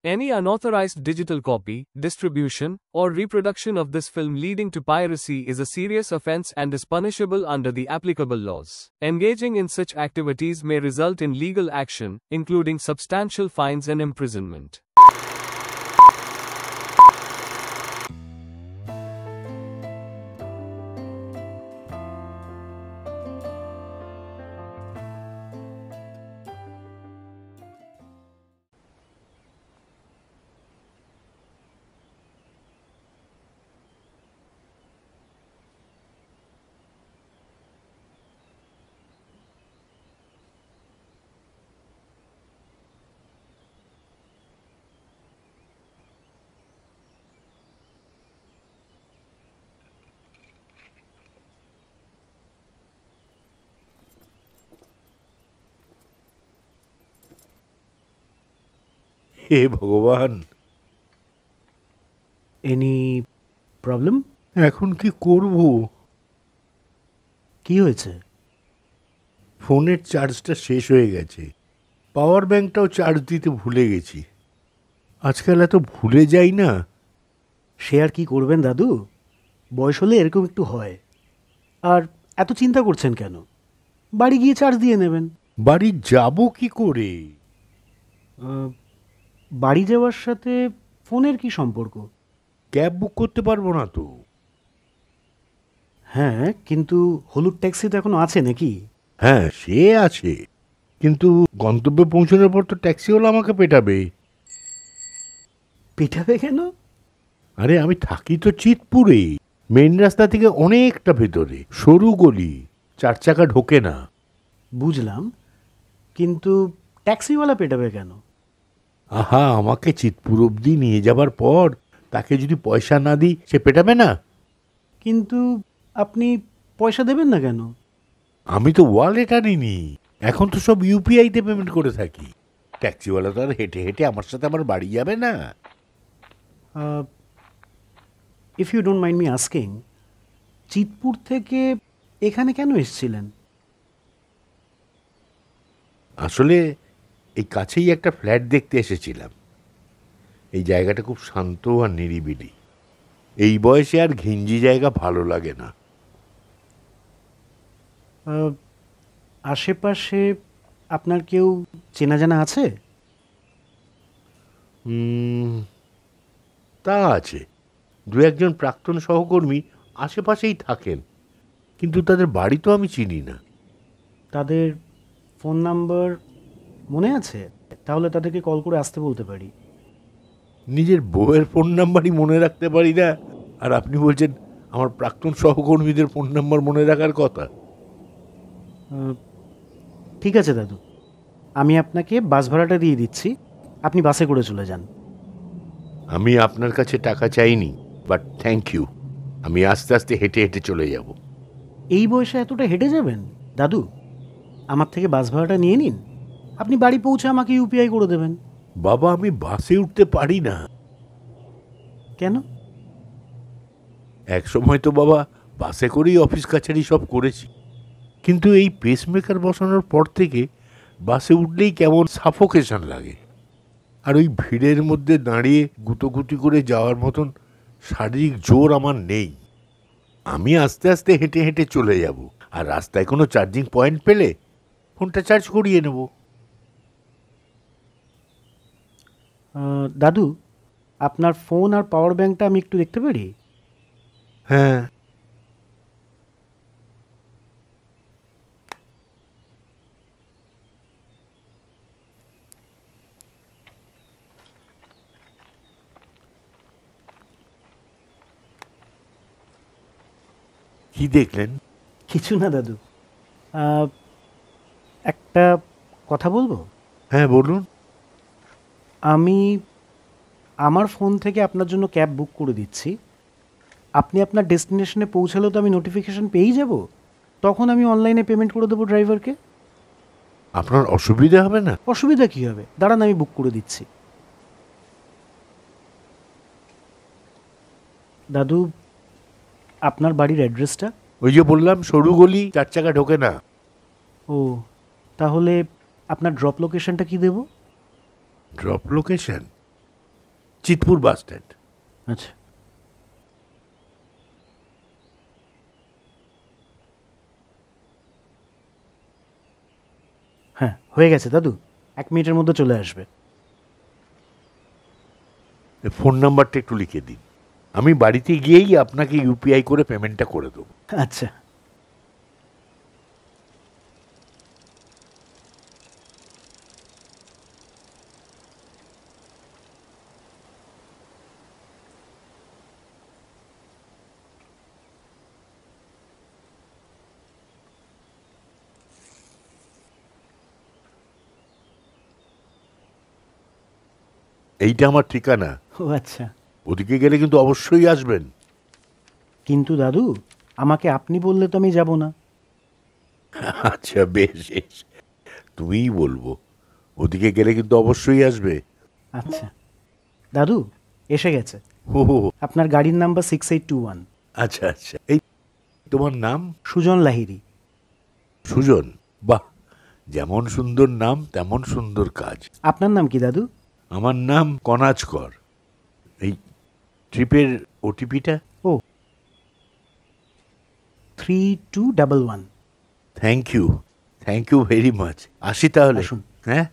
Any unauthorized digital copy, distribution, or reproduction of this film leading to piracy is a serious offense and is punishable under the applicable laws. Engaging in such activities may result in legal action, including substantial fines and imprisonment. হে ভগবান, any problem? এখন কি করব? কি হয়েছে? ফোনের চার্জটা শেষ হয়ে গেছে, পাওয়ার ব্যাংকটাও চার্জ দিতে ভুলে গেছি। আজকাল এত ভুলে যাই না। সে আর কি করবেন দাদু, বয়স হলে এরকম একটু হয়। আর এত চিন্তা করছেন কেন? বাড়ি গিয়ে চার্জ দিয়ে নেবেন। বাড়ি যাব কি করে? বাড়ি যাওয়ার সাথে ফোনের কি সম্পর্ক? ক্যাব বুক করতে পারবো না তো। হ্যাঁ, কিন্তু হলুদ ট্যাক্সি তো এখনো আছে নাকি? হ্যাঁ, সে আছে, কিন্তু গন্তব্যে পৌঁছানোর পর তো ট্যাক্সিওয়ালা আমাকে পেটাবে। পেটাবে কেন? আরে আমি থাকি তো চিতপুরে, মেন রাস্তা থেকে অনেকটা ভেতরে, সরু গলি, 4 চাকা ঢোকে না। বুঝলাম, কিন্তু ট্যাক্সিওয়ালা পেটাবে কেন? আহা, আমাকে চিতপুর অবধি নিয়ে যাবার পর তাকে যদি পয়সা না দিই, সে পেটাবে না? কিন্তু আপনি পয়সা দেবেন না কেন? আমি তো ওয়ালেট আনিনি, এখন তো সব ইউপিআইতে পেমেন্ট করে থাকি। ট্যাক্সিওয়ালা তো আর হেঁটে হেঁটে আমার সাথে আমার বাড়ি যাবে না। If you don't mind me asking, Chitpur থেকে এখানে কেন এসেছিলেন? আসলে এই কাছেই একটা ফ্ল্যাট দেখতে এসেছিলাম। এই জায়গাটা খুব শান্ত আর নিরিবিলি। এই বয়সে আর ঘিঞ্জি জায়গা ভালো লাগে না। আশেপাশে আপনার কেউ চেনা জানা আছে? তা আছে, 2-1 প্রাক্তন সহকর্মী আশেপাশেই থাকেন, কিন্তু তাদের বাড়ি তো আমি চিনি না। তাদের ফোন নাম্বার মনে আছে? তাহলে তাদেরকে কল করে আসতে বলতে পারি। নিজের বউয়ের ফোন নাম্বারই মনে রাখতে পারি না, আর আপনি বলছেন আমার প্রাক্তন সহকর্মীদের ফোন নাম্বার মনে রাখার কথা? ঠিক আছে দাদু, আমি আপনাকে বাস ভাড়াটা দিয়ে দিচ্ছি, আপনি বাসে করে চলে যান। আমি আপনার কাছে টাকা চাইনি, বাট থ্যাংক ইউ। আমি আস্তে আস্তে হেঁটে হেঁটে চলে যাব। এই বয়সে এতটা হেঁটে যাবেন? দাদু, আমার থেকে বাস ভাড়াটা নিয়ে নিন, আপনি বাড়ি পৌঁছে আমাকে ইউপিআই করে দেবেন। বাবা, আমি বাসে উঠতে পারি না। কেন? এক সময় তো বাবা বাসে করেই অফিস কাছারি সব করেছি, কিন্তু এই পেসমেকার বসানোর পর থেকে বাসে উঠলেই কেমন সাফোকেশন লাগে। আর ওই ভিড়ের মধ্যে দাঁড়িয়ে গুটোগুটি করে যাওয়ার মতন শারীরিক জোর আমার নেই। আমি আস্তে আস্তে হেঁটে হেঁটে চলে যাব, আর রাস্তায় কোনো চার্জিং পয়েন্ট পেলে ফোনটা চার্জ করিয়ে নেব। দাদু, আপনার ফোন আর পাওয়ার ব্যাংকটা আমি একটু দেখতে পারি? হ্যাঁ। কি দেখলেন? কিছু না দাদু, একটা কথা বলবো? হ্যাঁ, বলুন। আমি আমার ফোন থেকে আপনার জন্য ক্যাব বুক করে দিচ্ছি। আপনি আপনার ডেস্টিনেশনে পৌঁছালেও তো আমি নোটিফিকেশন পেয়েই যাব, তখন আমি অনলাইনে পেমেন্ট করে দেবো ড্রাইভারকে। আপনার অসুবিধা হবে না? অসুবিধা কী হবে, দাঁড়ান আমি বুক করে দিচ্ছি। দাদু, আপনার বাড়ির অ্যাড্রেসটা? ওই যে বললাম, সরু গলি, 4 চাকা ঢোকে না। ও, তাহলে আপনার ড্রপ লোকেশনটা কি দেব? Drop location? Chitpur bus stand. আচ্ছা, হ্যাঁ হয়ে গেছে দাদু, 1 মিনিটের মধ্যে চলে আসবে। ফোন নাম্বারটা একটু লিখে দিন, আমি বাড়িতে গিয়েই আপনাকে ইউপিআই করে পেমেন্টটা করে দেবো। আচ্ছা, এইটা আমার ঠিকানা, ও আচ্ছা। ওদিকে গেলে কিন্তু অবশ্যই আসবেন। কিন্তু দাদু, আমাকে আপনি বললে তো আমি যাব না। আচ্ছা বেশ বেশ, তুমিই বলবো, ওদিকে গেলে কিন্তু অবশ্যই আসবে। আচ্ছা দাদু, এসে গেছে। হো হো হো, আপনার গাড়ির নাম্বার 6821। আচ্ছা আচ্ছা। এই তোমার নাম? সুজন লাহিড়ী। সুজন, বাহ, যেমন সুন্দর নাম তেমন সুন্দর কাজ। আপনার নাম কি দাদু? আমার নাম কনাজকর। এই ট্রিপের ওটিপিটা? ও, 3211। Thank you very much. আসি তাহলে। আসুন। হ্যাঁ,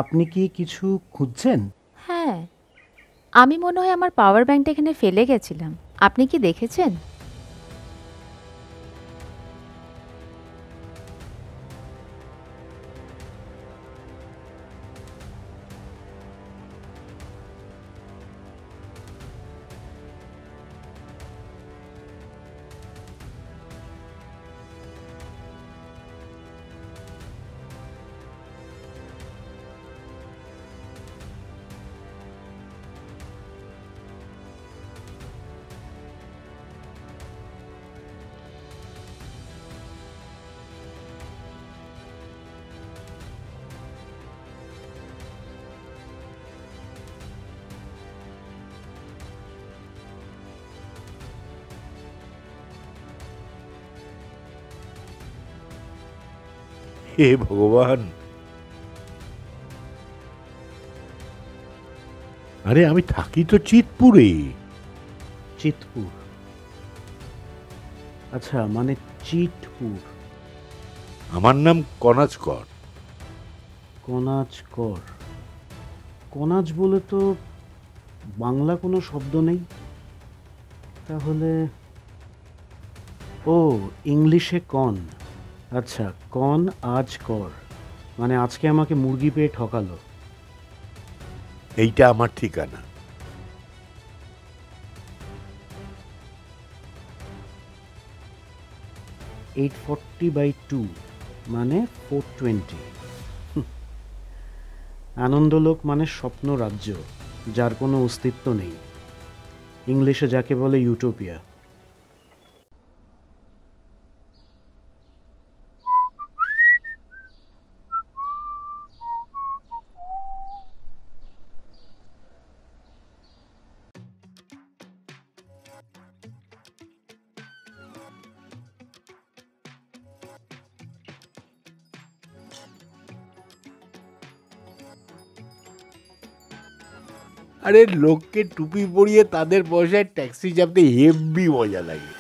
আপনি কি কিছু খুঁজছেন? হ্যাঁ, আমি মনে হয় আমার পাওয়ার ব্যাংকটা এখানে ফেলে গেছিলাম। আপনি কি দেখেছেন? হে ভগবান, আরে আমি থাকি তো চিতপুরে। চিতপুর, আচ্ছা, মানে চিতপুর। আমার নাম কনাজকর। কনাজকর। কনাজ বলে তো বাংলা কোনো শব্দ নেই, তাহলে ও, ইংলিশে কন। আচ্ছা, কন আজ কর, মানে আজকে আমাকে মুরগি পেয়ে ঠকালো। এইটা আমার ঠিকানা। 840/2 মানে 420। আনন্দলোক মানে স্বপ্ন রাজ্য, যার কোনো অস্তিত্ব নেই, ইংলিশে যাকে বলে ইউটোপিয়া। আরে লোককে টুপি পরিয়ে তাদের পয়সায় ট্যাক্সি চাপতে হেব্বি মজা লাগে।